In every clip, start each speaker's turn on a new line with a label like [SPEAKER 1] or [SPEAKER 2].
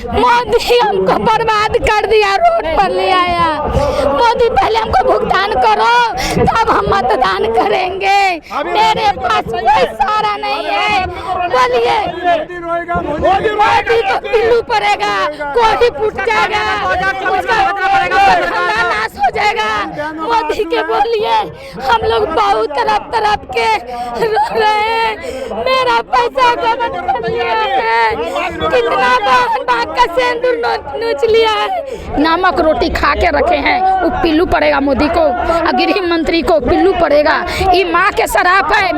[SPEAKER 1] मोदी हमको बर्बाद कर दिया, रोड पर ले आया। मोदी पहले हमको भुगतान करो तब हम मतदान करेंगे। मेरे पास कोई सहारा नहीं है। बोलिए मोदी तो पिल्लू पड़ेगा, कोठी फूट जाएगा, नाश हो जाएगा। मोदी के बोलिए, हम लोग बहुत तरफ के रो रहे हैं। मेरा पैसा गबन कर लिया है, कितना बाग का सिंदूर नोच लिया है। नमक रोटी खा के रखे हैं, वो पिल्लू पड़ेगा मोदी को, गृह मंत्री को पिल्लू पड़ेगा। ये माँ के शराब है।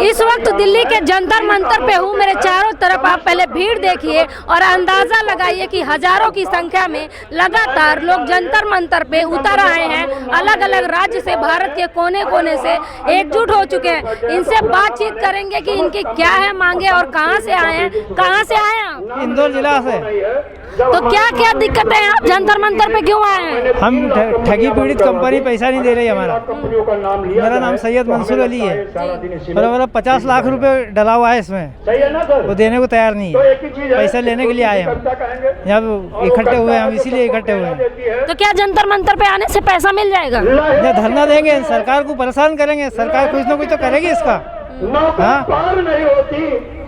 [SPEAKER 2] इस वक्त दिल्ली के जंतर मंतर पे हूँ। मेरे चारों तरफ आप पहले भीड़ देखिए और अंदाजा लगाइए कि हजारों की संख्या में लगातार लोग जंतर मंतर पे उतर आए हैं। अलग अलग राज्य से, भारत के कोने कोने से एकजुट हो चुके हैं। इनसे बातचीत करेंगे कि इनकी क्या है मांगे और कहाँ से आए हैं। कहाँ से आए हैं आप?
[SPEAKER 3] इंदौर जिला से।
[SPEAKER 2] तो क्या क्या दिक्कतें हैं, आप जंतर मंतर पे क्यों आए हैं?
[SPEAKER 3] हम ठगी पीड़ित कंपनी पैसा नहीं दे रही हमारा। मेरा नाम सैयद मंसूर अली है और हमारा 50 लाख रुपए डला हुआ है इसमें, वो देने को तैयार नहीं है। पैसा लेने के लिए आए हम, यहाँ इकट्ठे हुए हम, इसीलिए इकट्ठे हुए हैं।
[SPEAKER 2] तो क्या जंतर मंतर पे आने से पैसा मिल जाएगा?
[SPEAKER 3] धरना देंगे, सरकार को परेशान करेंगे, सरकार कुछ न कुछ तो करेगी इसका।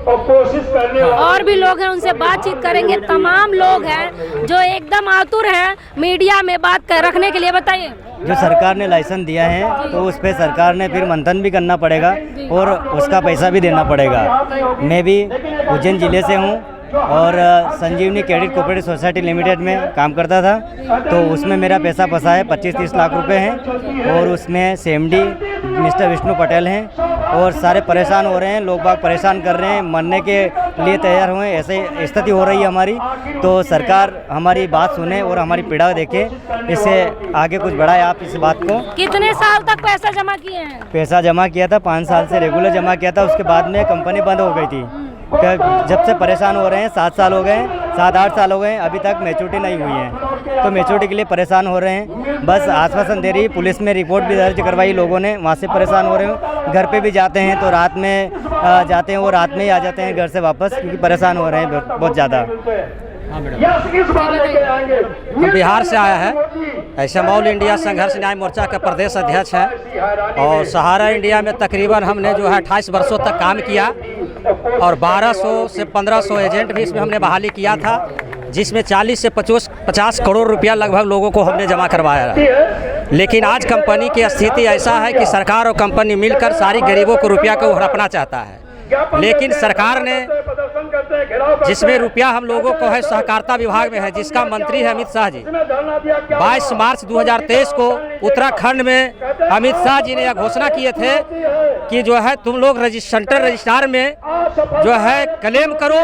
[SPEAKER 2] और भी लोग हैं, उनसे बातचीत करेंगे। तमाम लोग हैं जो एकदम आतुर हैं मीडिया में बात रखने के लिए। बताइए,
[SPEAKER 4] जो सरकार ने लाइसेंस दिया है तो उस पे सरकार ने फिर मंथन भी करना पड़ेगा और उसका पैसा भी देना पड़ेगा। मैं भी उज्जैन ज़िले से हूँ और संजीवनी क्रेडिट कोऑपरेटिव सोसाइटी लिमिटेड में काम करता था, तो उसमें मेरा पैसा फंसा है। 25-30 लाख रुपए हैं और उसमें सीएमडी मिस्टर विष्णु पटेल हैं और सारे परेशान हो रहे हैं। लोग बाग परेशान कर रहे हैं, मरने के लिए तैयार हुए, ऐसे स्थिति हो रही है हमारी। तो सरकार हमारी बात सुने और हमारी पीड़ा देखे, इससे आगे कुछ बढ़ाए आप इस बात को।
[SPEAKER 2] कितने साल तक पैसा जमा किए हैं?
[SPEAKER 4] पैसा जमा किया था 5 साल से रेगुलर जमा किया था, उसके बाद में कंपनी बंद हो गई थी। जब से परेशान हो रहे हैं, 7 साल हो गए, 7-8 साल हो गए, अभी तक मैच्योरिटी नहीं हुई है। तो मैच्योरिटी के लिए परेशान हो रहे हैं। बस आश्वासन दे रही, पुलिस में रिपोर्ट भी दर्ज करवाई लोगों ने, वहाँ से परेशान हो रहे हो। घर पे भी जाते हैं तो रात में जाते हैं, वो रात में ही आ जाते हैं घर से वापस, क्योंकि परेशान हो रहे हैं बहुत ज़्यादा।
[SPEAKER 5] हम बिहार से आया है, ऐसे ऑल इंडिया संघर्ष न्याय मोर्चा का प्रदेश अध्यक्ष है और सहारा इंडिया में तकरीबन हमने जो है 28 वर्षों तक काम किया और 1200 से 1500 एजेंट भी इसमें हमने बहाली किया था, जिसमें 40 से 50 करोड़ रुपया लगभग लोगों को हमने जमा करवाया है। लेकिन आज कंपनी की स्थिति ऐसा है कि सरकार और कंपनी मिलकर सारी गरीबों को रुपया को हड़पना चाहता है। लेकिन सरकार ने जिसमें रुपया हम लोगों को है सहकारिता विभाग में है, जिसका मंत्री है अमित शाह जी। 22 मार्च 2023 को उत्तराखंड में अमित शाह जी ने यह घोषणा किए थे कि जो है तुम लोग सेंट्रल रजिस्ट्रार में जो है क्लेम करो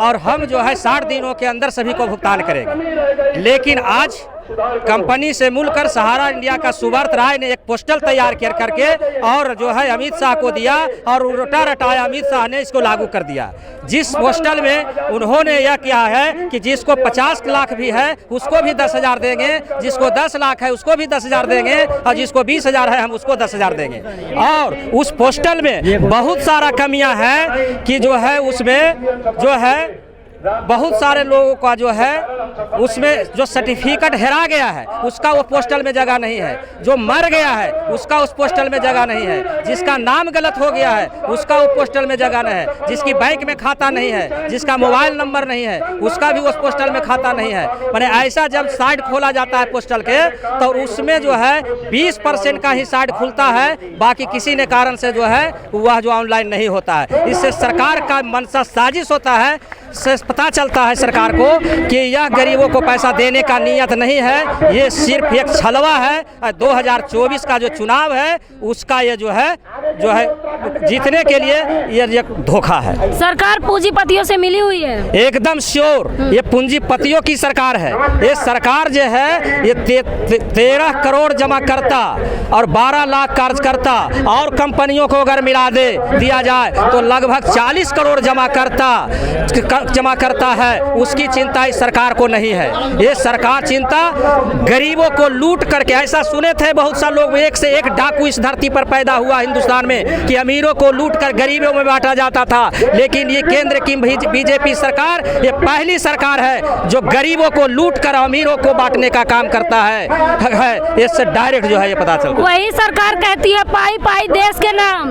[SPEAKER 5] और हम जो है 60 दिनों के अंदर सभी को भुगतान करेंगे। लेकिन आज कंपनी से मिलकर सहारा इंडिया का सुब्रत राय ने एक पोस्टल तैयार करके और जो है अमित शाह को दिया और उल्टा रटाया अमित शाह ने इसको लागू कर दिया। जिस पोस्टल में उन्होंने यह किया है कि जिसको 50 लाख भी है उसको भी 10,000 देंगे, जिसको 10 लाख है उसको भी 10,000 देंगे और जिसको 20,000 है हम उसको 10,000 देंगे। और उस पोस्टल में बहुत सारा कमियां हैं कि जो है उसमें जो है बहुत सारे लोगों का जो है उसमें जो सर्टिफिकेट हेरा गया है उसका वो पोस्टल में जगह नहीं है, जो मर गया है उसका उस पोस्टल में जगह नहीं है, जिसका नाम गलत हो गया है उसका वो पोस्टल में जगह नहीं है, जिसकी बैंक में खाता नहीं है, जिसका मोबाइल नंबर नहीं है उसका भी उस पोस्टल में खाता नहीं है। मैंने ऐसा जब साइट खोला जाता है पोस्टल के तो उसमें जो है 20% का ही साइट खुलता है, बाकी किसी ने कारण से जो है वह जो ऑनलाइन नहीं होता है। इससे सरकार का मनसा साजिश होता है, से पता चलता है सरकार को कि यह गरीबों को पैसा देने का नियत नहीं है, ये सिर्फ एक छलवा है। 2024 का जो चुनाव है उसका ये जो है जीतने के लिए ये धोखा है।
[SPEAKER 2] सरकार पूंजीपतियों से मिली हुई है,
[SPEAKER 5] एकदम श्योर ये पूंजीपतियों की सरकार है। ये सरकार जो है ये 13 करोड़ जमा करता और 12 लाख कार्यकर्ता और कंपनियों को अगर मिला दिया जाए तो लगभग 40 करोड़ जमा करता है। उसकी चिंता इस सरकार को नहीं है। ये सरकार चिंता गरीबों को लूट करके, ऐसा सुने थे बहुत सा लोग, एक से एक डाकू इस धरती पर पैदा हुआ हिंदुस्तान हिंदुस्तान में कि अमीरों को लूट कर गरीबों में बांटा जाता था। लेकिन ये केंद्र की बीजेपी सरकार ये पहली सरकार है जो गरीबों को लूट कर अमीरों को बांटने का काम करता है। इससे डायरेक्ट जो है ये पता चलता है।
[SPEAKER 2] वही सरकार कहती है पाई पाई देश के नाम।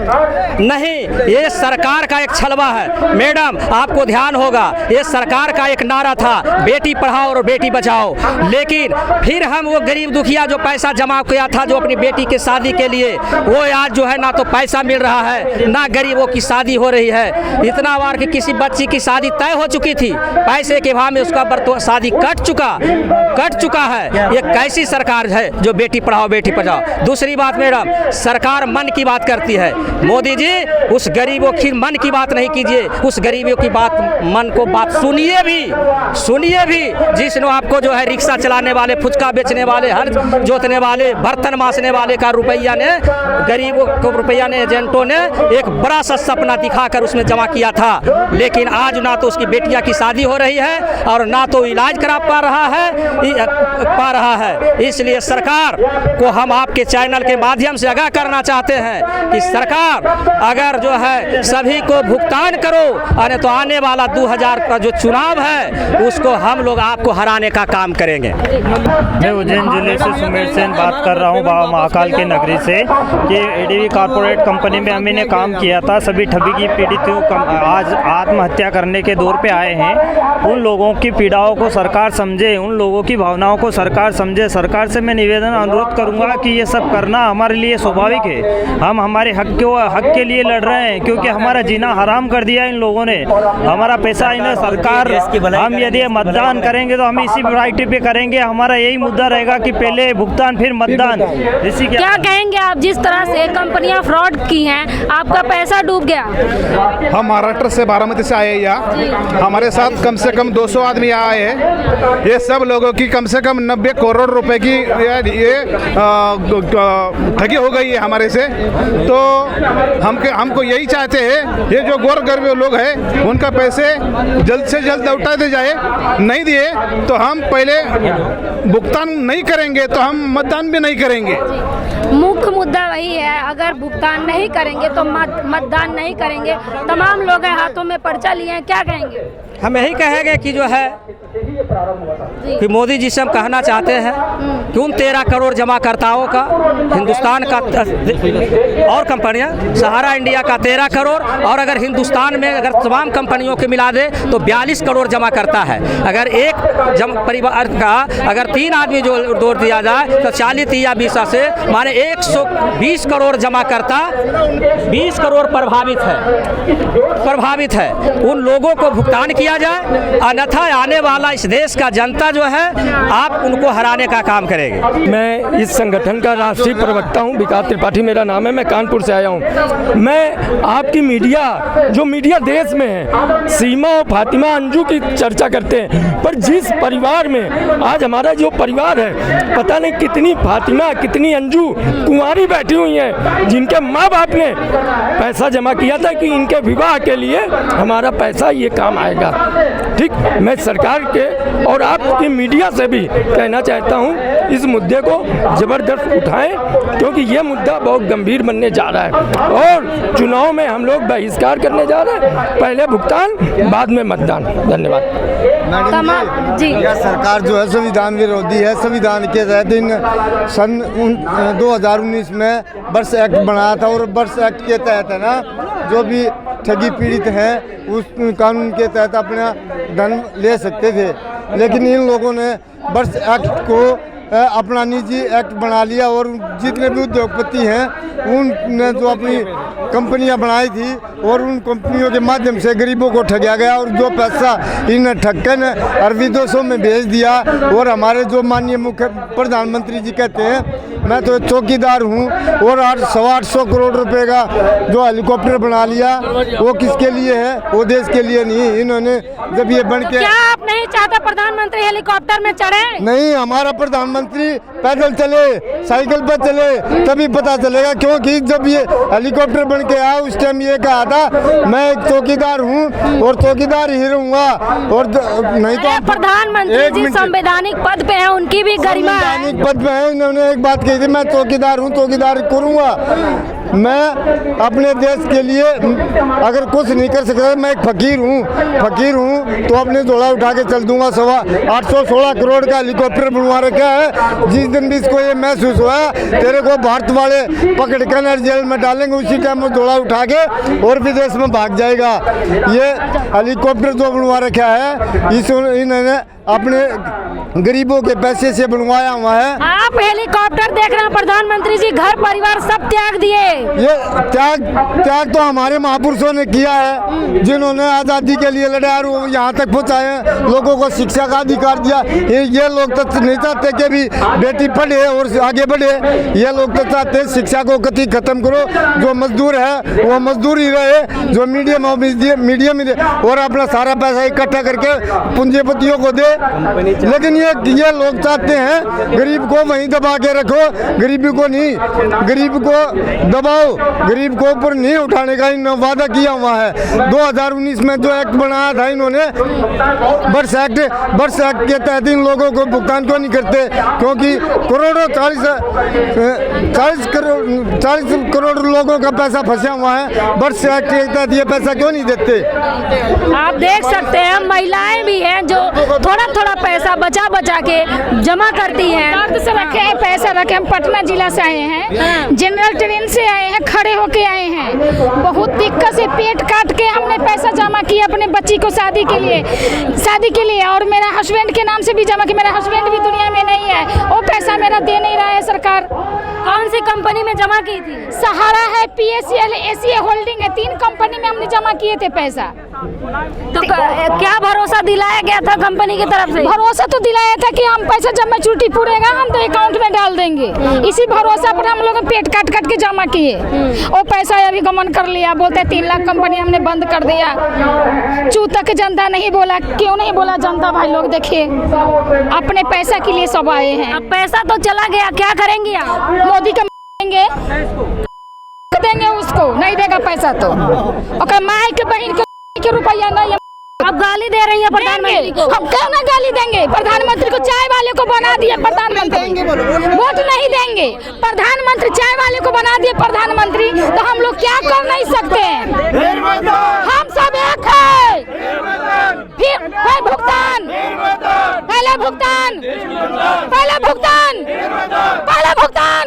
[SPEAKER 5] नहीं, ये सरकार का एक छलवा है मैडम, आपको ध्यान होगा ये सरकार का एक नारा था बेटी पढ़ाओ और बेटी बचाओ। लेकिन फिर हम वो गरीब दुखिया जो पैसा जमा किया था जो अपनी बेटी की शादी के लिए, वो आज जो है ना तो पैसा मिल रहा है ना गरीबों की शादी हो रही है। इतना बार कि किसी बच्ची की शादी तय हो चुकी थी, पैसे के भाव में उसका शादी कट चुका है। ये कैसी सरकार है जो बेटी पढ़ाओ बेटी बचाओ। दूसरी बात मैडम, सरकार मन की बात करती है। मोदी जी उस गरीबों की मन की बात नहीं कीजिए, उस गरीबों की बात मन को बात सुनिए भी। जिसने आपको जो है रिक्शा चलाने वाले, फुचका बेचने वाले, हर जोतने वाले, बर्तन मासने वाले का रुपया ने, गरीबों को रुपया ने, एजेंटों ने एक बड़ा सा सपना दिखाकर उसमें जमा किया था। लेकिन आज ना तो उसकी बेटियां की शादी हो रही है और ना तो इलाज करा पा रहा है। इसलिए सरकार को हम आपके चैनल के माध्यम से आगाह करना चाहते हैं कि सरकार अगर जो है सभी को भुगतान करो, अरे तो आने वाला 2000 का जो चुनाव है उसको हम लोग आपको हराने का काम करेंगे।
[SPEAKER 3] मैं उज्जैन जिले से सुमेर सेन बात कर रहा हूँ, बाबा महाकाल के नगरी से। कि एडीवी कॉरपोरेट कंपनी में हमने काम किया था। सभी ठगी की पीड़ितों आज आत्महत्या करने के दौर पे आए हैं। उन लोगों की पीड़ाओं को सरकार समझे, उन लोगों की भावनाओं को सरकार समझे। सरकार से मैं निवेदन अनुरोध करूँगा कि ये सब करना हमारे लिए स्वाभाविक है। हम हमारे हक के लिए लड़ रहे हैं, क्योंकि हमारा जीना हराम कर दिया इन लोगों ने। हमारा पैसा इन्हें सरकार, हम यदि मतदान करेंगे तो हम इसी वैरायटी पे करेंगे। हमारा यही मुद्दा रहेगा कि पहले भुगतान फिर मतदान। इसी
[SPEAKER 2] क्या कहेंगे आप, जिस तरह से कंपनियां फ्रॉड की हैं, आपका पैसा डूब गया?
[SPEAKER 6] हम महाराष्ट्र से, बारामती से आए यहाँ। हमारे साथ कम से कम 200 आदमी आए हैं। ये सब लोगों की कम से कम 90 करोड़ रुपए की ये ठगी हो गई है हमारे से। तो हमको यही चाहते हैं, ये जो गौर गरीब लोग हैं उनका पैसे जल्द से जल्द लौटा दे जाए। नहीं दिए तो हम पहले भुगतान नहीं करेंगे तो हम मतदान भी नहीं करेंगे।
[SPEAKER 2] मुख्य मुद्दा वही है, अगर भुगतान नहीं करेंगे तो मतदान नहीं करेंगे। तमाम लोग हैं हाथों में पर्चा लिए हैं, क्या कहेंगे?
[SPEAKER 5] हम यही कहेंगे कि जो है कि मोदी जी से हम कहना चाहते हैं कि उन 13 करोड़ जमाकर्ताओं का हिंदुस्तान का और कंपनियां, सहारा इंडिया का 13 करोड़, और अगर हिंदुस्तान में अगर तमाम कंपनियों के मिला दे तो 42 करोड़ जमा करता है। अगर एक परिवार का अगर 3 आदमी जो जोड़ दिया जाए तो 40 या 20 से माने 120 करोड़ जमा करता, 20 करोड़ प्रभावित है। उन लोगों को भुगतान किया जाए, अन्यथा आने वाला इस देश का जनता जो है आप उनको हराने का काम करेंगे।
[SPEAKER 7] मैं इस संगठन का राष्ट्रीय प्रवक्ता हूं, विकास त्रिपाठी मेरा नाम है। मैं कानपुर से आया हूं। मैं आपकी मीडिया देश में है, सीमा और फातिमा अंजू की चर्चा करते हैं, पर जिस परिवार में आज हमारा जो परिवार है, पता नहीं कितनी फातिमा कितनी अंजू कुंवारी बैठी हुई हैं, जिनके माँ बाप ने पैसा जमा किया था कि इनके विवाह के लिए हमारा पैसा ये काम आएगा। ठीक, मैं सरकार के और आपकी मीडिया से भी कहना चाहता हूं, इस मुद्दे को ज़बरदस्त उठाएं, क्योंकि ये मुद्दा बहुत गंभीर बनने जा रहा है और चुनाव में हम लोग बहिष्कार करने जा रहे हैं। पहले भुगतान, बाद में मतदान। धन्यवाद।
[SPEAKER 2] जी,
[SPEAKER 8] यह सरकार जो है संविधान विरोधी है। संविधान के तहत सन 2019 में बर्स एक्ट बनाया था, और बर्स एक्ट के तहत है ना, जो भी ठगी पीड़ित हैं उस कानून के तहत अपना धन ले सकते थे। लेकिन इन लोगों ने बर्स एक्ट को अपना निजी एक्ट बना लिया, और जितने भी उद्योगपति हैं उनने जो अपनी कंपनियां बनाई थी और उन कंपनियों के माध्यम से गरीबों को ठगा गया, और जो पैसा इन ठक्के ने अरबी विदेशों में भेज दिया। और हमारे जो माननीय मुख्य प्रधानमंत्री जी कहते हैं मैं तो चौकीदार हूँ, और 800 करोड़ रुपए का जो हेलीकॉप्टर बना लिया, वो किसके लिए है? वो देश के लिए नहीं। इन्होंने जब ये बन के,
[SPEAKER 2] क्या आप नहीं चाहते प्रधानमंत्री हेलीकॉप्टर में चढ़े?
[SPEAKER 8] नहीं, हमारा प्रधानमंत्री पैदल चले, साइकिल पर चले, तभी पता चलेगा। क्योंकि जब ये हेलीकॉप्टर बन के आया उस टाइम ये कहा था मैं एक चौकीदार हूँ और चौकीदार ही रहूँगा, और नहीं तो
[SPEAKER 2] प्रधानमंत्री जी संवैधानिक पद पे हैं, उनकी भी गरिमा है।
[SPEAKER 8] संवैधानिक पद पे है, उन्होंने एक बात कही थी मैं चौकीदार हूँ, चौकीदार करूँगा। मैं अपने देश के लिए अगर कुछ नहीं कर सकता, मैं एक फकीर हूँ तो अपने झोला उठा के चल दूंगा। 816 करोड़ का हेलीकॉप्टर बनवा रखा है। जिस दिन भी इसको ये महसूस हुआ तेरे को भारत वाले पकड़ कर जेल में डालेंगे, उसी टाइम वो झोला उठा के और विदेश में भाग जाएगा। ये हेलीकॉप्टर जो बनवा रखा है इन्होंने अपने गरीबों के पैसे से बनवाया हुआ है।
[SPEAKER 2] आप हेलीकॉप्टर देख रहे हैं, प्रधानमंत्री जी घर परिवार सब त्याग दिए।
[SPEAKER 8] ये त्याग तो हमारे महापुरुषों ने किया है, जिन्होंने आज़ादी के लिए लड़ा और यहाँ तक पहुँचाए, लोगों को शिक्षा का अधिकार दिया। ये लोग तो नहीं चाहते कि भी बेटी पढ़े और आगे बढ़े, ये लोग तो चाहते हैं शिक्षा को कति खत्म करो, जो मजदूर है वो मजदूर ही रहे, जो मीडियम में दे और अपना सारा पैसा इकट्ठा करके पूंजीपतियों को दे। लेकिन ये लोग चाहते हैं गरीब को वहीं दबा के रखो, गरीबी को नहीं, गरीब को दबाओ, गरीब को ऊपर नहीं उठाने का इन्होंने वादा किया हुआ है। 2019 में जो एक्ट बनाया था इन्होंने, बर्स एक्ट के तहत इन लोगों को भुगतान क्यों नहीं करते? क्योंकि करोड़ों 40 करोड़ लोगों का पैसा फंसा हुआ है, बर्स एक्ट के तहत ये पैसा क्यों नहीं देते?
[SPEAKER 2] आप देख सकते हैं महिलाएं भी हैं जो थोड़ा पैसा बचा के जमा करती हैं।
[SPEAKER 1] दर्द से रखे हैं, पैसा रखे। हम पटना जिला से आए हैं, जनरल ट्रेन से आए हैं, खड़े होके आए हैं। बहुत दिक्कत से पेट काट के हमने पैसा जमा किया अपने बच्ची को शादी के लिए, और मेरा हस्बैंड के नाम से भी जमा किया। मेरा हस्बैंड भी दुनिया में नहीं है, वो पैसा मेरा दे नहीं रहा है सरकार।
[SPEAKER 2] कौन सी कंपनी में जमा की थी?
[SPEAKER 1] सहारा है, PACL, ACA होल्डिंग है, 3 कंपनी में हमने जमा किए थे पैसा।
[SPEAKER 2] तो क्या भरोसा दिलाया गया था कंपनी की तरफ से?
[SPEAKER 1] भरोसा तो दिलाया था कि हम पैसा जब मैच्योरिटी पूरेगा हम तो अकाउंट में डाल देंगे। इसी भरोसा पर हम लोग पेट काट के जमा किए, वो पैसा अभी गमन कर लिया। बोलते 3 लाख कंपनी हमने बंद कर दिया। चू तक जनता नहीं बोला, क्यों नहीं बोला जनता? भाई लोग देखिए, अपने पैसा के लिए सब आए हैं।
[SPEAKER 2] अब पैसा तो चला गया, क्या करेंगे आप?
[SPEAKER 1] मोदी का देंगे उसको, नहीं देगा पैसा तो माई के बहन के रुपया नहीं।
[SPEAKER 2] अब गाली दे रही है प्रधानमंत्री को।
[SPEAKER 1] हम क्यों ना गाली देंगे? प्रधानमंत्री को चाय वाले को बना दिए प्रधानमंत्री, वोट नहीं देंगे। प्रधानमंत्री चाय वाले को बना दिए प्रधानमंत्री, तो हम लोग क्या कर नहीं सकते हैं? हम सब एक है। फिर भुगतान, पहले भुगतान, पहले भुगतान, पहले भुगतान,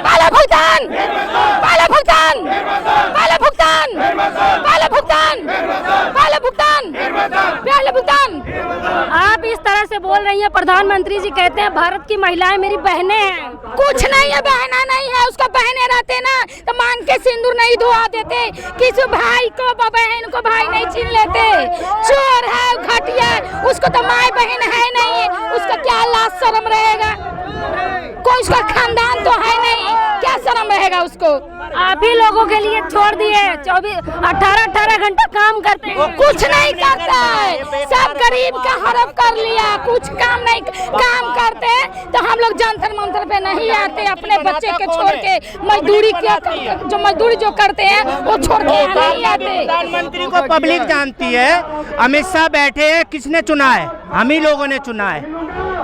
[SPEAKER 1] पहले भुगतान, पहले भुगतान, पहले भुगतान, पहले भुगतान, पहले भुगतान, पहले भुगतान।
[SPEAKER 2] आप इस तरह से बोल रही हैं। प्रधानमंत्री जी कहते हैं भारत की महिलाएं मेरी बहनें हैं।
[SPEAKER 1] कुछ नहीं है, बहना नहीं है। उसका बहने रहते ना तो मांग के सिंदूर नहीं धुआ देते, किसी भाई को बहन को भाई नहीं छीन लेते। चोर है, घटिया, उसको तो माई बहन है नहीं, उसका क्या लाज शर्म रहेगा? कोई उसका खानदान तो है नहीं, क्या शर्म रहेगा उसको?
[SPEAKER 2] आप ही लोगों के लिए छोड़ दिए, 18 घंटा काम करते हैं,
[SPEAKER 1] कुछ नहीं करता है। सब गरीब का हड़प कर लिया, कुछ काम नहीं काम करते। तो हम लोग जंतर मंतर पे नहीं आते, अपने बच्चे के छोड़ के मजदूरी जो करते हैं वो छोड़ के नहीं आते।
[SPEAKER 9] प्रधानमंत्री को पब्लिक जानती है। अमित शाह बैठे हैं, किसने चुना है? हम ही लोगों ने चुना है।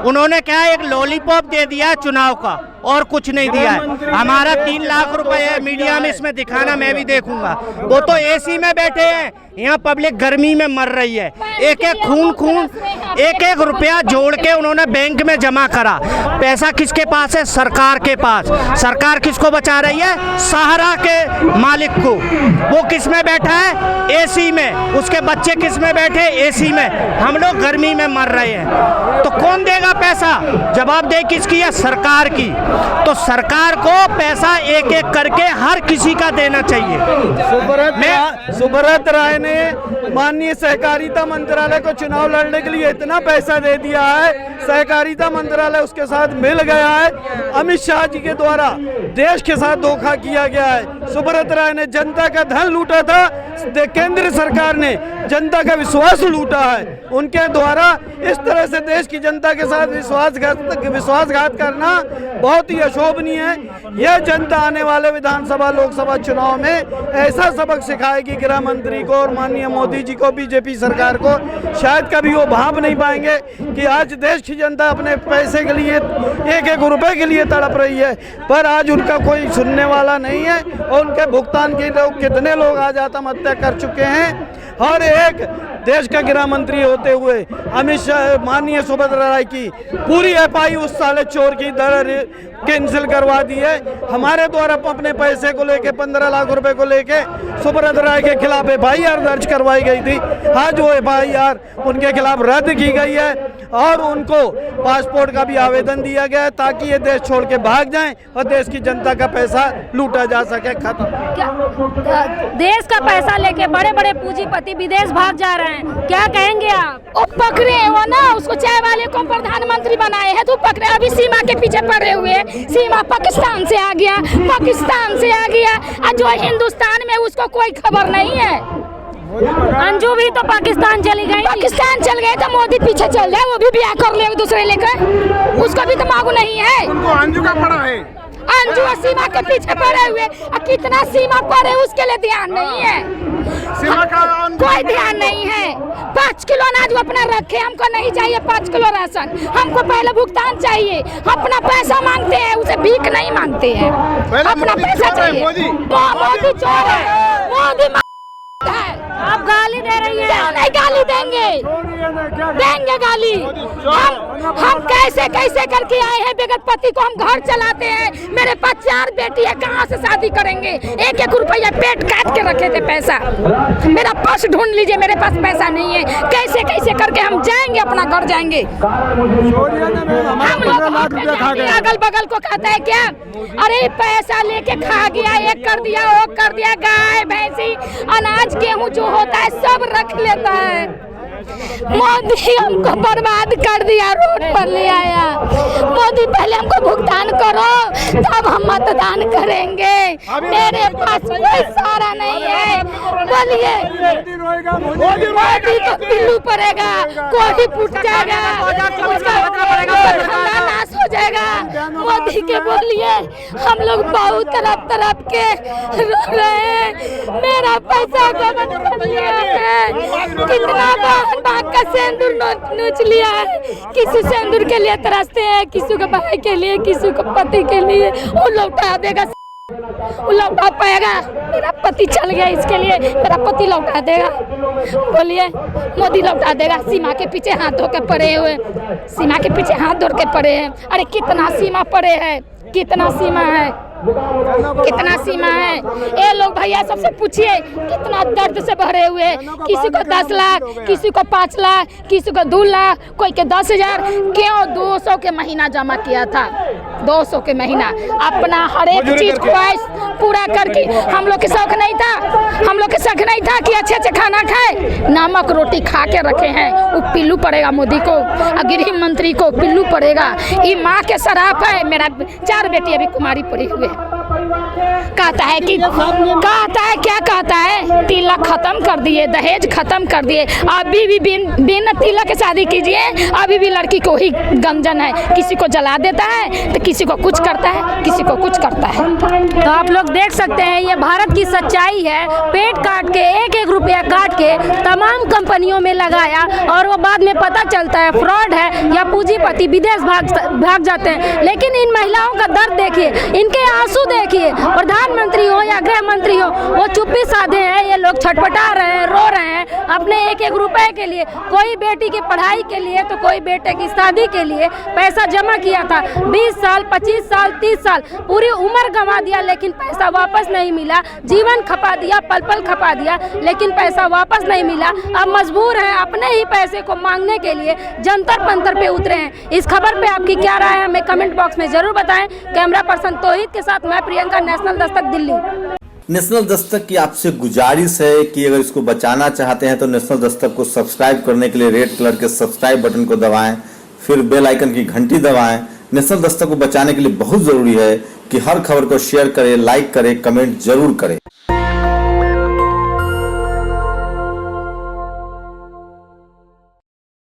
[SPEAKER 9] उन्होंने क्या एक लॉलीपॉप दे दिया चुनाव का, और कुछ नहीं दिया है। हमारा 3 लाख रुपए है, मीडिया में इसमें दिखाना, मैं भी देखूंगा। वो तो AC में बैठे हैं, यहाँ पब्लिक गर्मी में मर रही है। एक एक रुपया जोड़ के उन्होंने बैंक में जमा करा। पैसा किसके पास है? सरकार के पास। सरकार किसको बचा रही है? सहारा के मालिक को। वो किस में बैठा है? AC में। उसके बच्चे किस में बैठे? AC में। हम लोग गर्मी में मर रहे हैं, तो कौन देगा पैसा? जवाबदेही किसकी है? सरकार की। तो सरकार को पैसा एक एक करके हर किसी का देना चाहिए।
[SPEAKER 6] सुब्रत राय
[SPEAKER 7] ने माननीय सहकारिता मंत्रालय को चुनाव लड़ने के लिए इतना पैसा दे दिया है, सहकारिता मंत्रालय उसके साथ मिल गया है। अमित शाह जी के द्वारा देश के साथ धोखा किया गया है। सुब्रत राय ने जनता का धन लूटा था, केंद्र सरकार ने जनता का विश्वास लूटा है। उनके द्वारा इस तरह से देश की जनता के साथ विश्वासघात करना बहुत ही अशोभनीय है। यह जनता आने वाले विधानसभा लोकसभा चुनाव में ऐसा सबक सिखाएगी गृह मंत्री को और माननीय मोदी जी को, बीजेपी सरकार को। शायद कभी वो भाप नहीं पाएंगे कि आज देश की जनता अपने पैसे के लिए एक एक रुपए के लिए तड़प रही है, पर आज उनका कोई सुनने वाला नहीं है। और उनके भुगतान के लोग कितने लोग आज आत्महत्या कर चुके हैं। और एक देश का गृह मंत्री होते हुए अमित शाह, माननीय सुभद्रा राय की पूरी एफआई उस साले चोर की दर कैंसिल करवा दी है। हमारे द्वारा अपने पैसे को लेके 15 लाख रुपए को लेके सुभद्रा राय के खिलाफ एफआईआर दर्ज करवाई गई थी। आज वो एफआईआर उनके खिलाफ रद्द की गई है और उनको पासपोर्ट का भी आवेदन दिया गया है ताकि ये देश छोड़ के भाग जाएं और देश की जनता का पैसा लूटा जा सके। खत्म।
[SPEAKER 2] देश का पैसा लेके बड़े बड़े पूंजीपति विदेश भाग जा रहे हैं, क्या कहेंगे आप?
[SPEAKER 1] वो पकड़े हो ना, उसको चाय वाले को प्रधानमंत्री बनाए हैं तो पकड़े। अभी सीमा के पीछे पड़े हुए, सीमा पाकिस्तान से आ गया, पाकिस्तान से आ गया, और जो हिंदुस्तान में उसको कोई खबर नहीं है।
[SPEAKER 2] अंजू भी तो पाकिस्तान चली गई,
[SPEAKER 1] पाकिस्तान चल गए तो मोदी पीछे चल जाए, वो भी ब्याह कर ले दूसरे लेकर, उसको भी दिमाग नहीं है।
[SPEAKER 6] उनको अंजू का पड़ा है,
[SPEAKER 1] अंजू सीमा के पीछे पड़े हुए, कितना सीमा पर है उसके लिए ध्यान नहीं है,
[SPEAKER 6] सीमा का
[SPEAKER 1] कोई ध्यान नहीं है। 5 किलो अनाज वो अपना रखे, हमको नहीं चाहिए 5 किलो राशन, हमको पहले भुगतान चाहिए। अपना पैसा मांगते हैं, उसे भीख नहीं मांगते हैं, अपना पैसा चाहिए। मोदी चोर है, मोदी
[SPEAKER 2] आप गाली दे रही है।
[SPEAKER 1] नहीं गाली देंगे गाली। हम कैसे कैसे करके आए हैं, बगैर पति को हम घर चलाते हैं। मेरे पास 4 बेटी है, कहाँ से शादी करेंगे? 1-1 रुपया पेट काट के रखे थे पैसा। मेरा पर्स ढूंढ लीजिए, मेरे पास पैसा नहीं है। कैसे कैसे करके हम जाएंगे, अपना घर जाएंगे। हम लोग अगल बगल को कहता है क्या, अरे पैसा लेके खा गया, एक कर दिया, वो कर दिया। गाय भैंसी अनाज गेहूँ जो होता है सब रख लेता है। मोदी हमको बर्बाद कर दिया, रोड पर ले आया। मोदी पहले हमको भुगतान करो तब हम मतदान करेंगे। मेरे पास कोई सहारा नहीं है। बोलिए, मोदी को पिल्लू पड़ेगा, कोठी फूट जाएगा, उसका नाश हो जाएगा। मोदी के बोलिए, हम लोग बहुत तरफ के रो रहे हैं। मेरा पैसा गबन कर लिया है, कितना बाग का सिंदूर नोच लिया है। किसी सिंदूर के लिए तरसते हैं, किसी को भाई के लिए, किसी को पति के लिए। वो लौटा देगा, वो लौटा पाएगा? मेरा पति चल गया, इसके लिए मेरा पति लौटा देगा? बोलिए, मोदी लौटा देगा? सीमा के पीछे हाथ धो के पड़े हुए, सीमा के पीछे हाथ धो के पड़े हैं। अरे कितना सीमा पड़े है, कितना सीमा है, कितना सीमा है। ये लोग भैया सबसे पूछिए कितना दर्द से भरे हुए। किसी को 10 लाख, किसी को 5 लाख, किसी को 2 लाख, कोई के 10,000। क्यों 200 के महीना जमा किया था? 200 के महीना अपना हर एक चीज ख्वाहिश पूरा करके। हम लोग के शौक नहीं था, हम लोग के शौक नहीं था कि अच्छे खाना खाए। नमक रोटी खा के रखे हैं। वो पिल्लू पड़ेगा मोदी को, गृह मंत्री को पिल्लू पड़ेगा। ये माँ के शराप है। मेरा 4 बेटी अभी कुमारी पड़ी हुई। कहता है कि क्या कहता है, तिलक खत्म कर दिए, दहेज खत्म कर दिए। अभी भी बिन तिलक के शादी कीजिए, अभी भी लड़की को ही गंजन है। किसी को जला देता है तो किसी को कुछ करता है, किसी को कुछ करता है।
[SPEAKER 2] तो आप लोग देख सकते हैं, ये भारत की सच्चाई है। पेट काट के 1-1 रुपया काट के तमाम कंपनियों में लगाया और वो बाद में पता चलता है फ्रॉड है या पूंजीपति विदेश भाग जाते हैं। लेकिन इन महिलाओं का दर्द देखिए, इनके आंसू देखिए। प्रधानमंत्री हो या गृह मंत्री हो, वो चुप्पी साधे हैं। ये लोग छटपटा रहे हैं, रो रहे हैं अपने 1-1 रुपए के लिए। कोई बेटी की पढ़ाई के लिए तो कोई बेटे की शादी के लिए पैसा जमा किया था। 20 साल, 25 साल, 30 साल, पूरी उम्र गंवा दिया, लेकिन पैसा वापस नहीं मिला। जीवन खपा दिया, पल खपा दिया, लेकिन पैसा वापस नहीं मिला। अब मजबूर हैं अपने ही पैसे को मांगने के लिए, जंतर मंतर पे उतरे हैं। इस खबर पे आपकी क्या राय है, हमें कमेंट बॉक्स में जरूर बताएं। कैमरा पर्सन तौहीद के साथ मैं प्रियंका, नेशनल दस्तक, दिल्ली।
[SPEAKER 10] नेशनल दस्तक की आपसे गुजारिश है कि अगर इसको बचाना चाहते हैं तो नेशनल दस्तक को सब्सक्राइब करने के लिए रेड कलर के सब्सक्राइब बटन को दबाएं, फिर बेल आइकन की घंटी दबाएं। नेशनल दस्तक को बचाने के लिए बहुत जरूरी है कि हर खबर को शेयर करें, लाइक करें, कमेंट जरूर करें।